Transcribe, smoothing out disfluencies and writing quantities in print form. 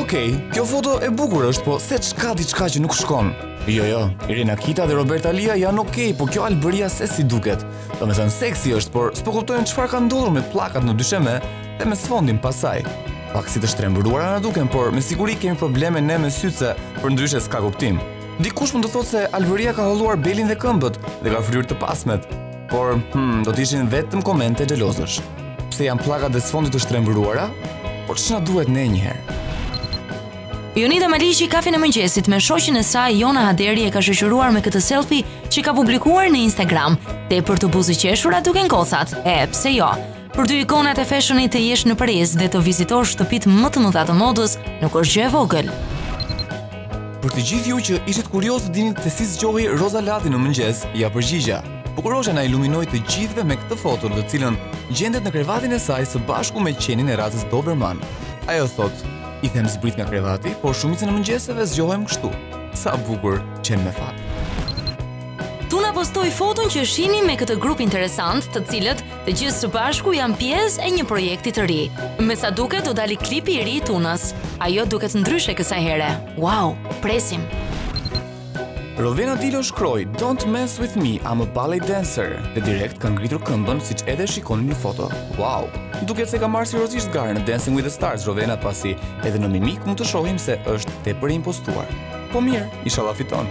Okej, kjo foto e bukur është, po se çka diçka që nuk shkon. Jo, Irina Kita dhe Roberta Lia janë okej, po kjo Albëria se si duket. Domethënë seksi është, por s'po kuptojnë çfarë ka ndodhur me pllakat në dysheme dhe me sfondin pasaj. Pak si të shtrembëruara na duken, por me siguri kemi probleme ne me sytse, për ndryshe s'ka kuptim. Dikush mund të thotë se Albëria ka holluar belin dhe këmbët dhe ka fryrë të pasmet, por do të ishin vetëm komente xhelozësh. Pse janë pllakat dhe sfondit të shtrembëruara? Por ç'na duhet ne njëherë? Jonida Maliqi kafin e mëngjesit me shoqin e saj Jona Haderi e ka shoqëruar me këtë selfie që ka publikuar në Instagram. Tepër të buzëqeshura duken gocat. Pse jo? Për dy ikonat e fashionit të jesh në Paris dhe të vizitosh shtëpitë më të mëdha të modës, nuk është gjë e vogël. Për të gjithë ju që ishit kurioz të dini se si zgjohej Roza Lati në mëngjes, ja përgjigja. Bukurosha na iluminoi të gjithëve me këtë foto në të cilën gjendet në krevatin e saj së bashku me qenin e racës Doberman. Ajo thotë: "I them zbrit nga krevati, por shumicën e mëngjeseve zgjohem kështu. Sa bukur qen me fat." Tuna postoi foton që shihni me këtë grup interesant, të cilët të gjithë së bashku janë pjesë e një projekti të ri. Me sa duket do dali klipi i ri i Tunës. Ajo duket ndryshe kësaj here. Wow, presim. Rovena Dilo shkroi: "Don't mess with me, I'm a ballet dancer." Dhe direkt ka ngritur këmbën siç edhe shikoni në foto. Wow! Duket se ka marrë seriozisht garën në Dancing with the Stars Rovena, pasi edhe në mimik mund të shohim se është tepër e impostuar. Po mirë, inshallah fiton.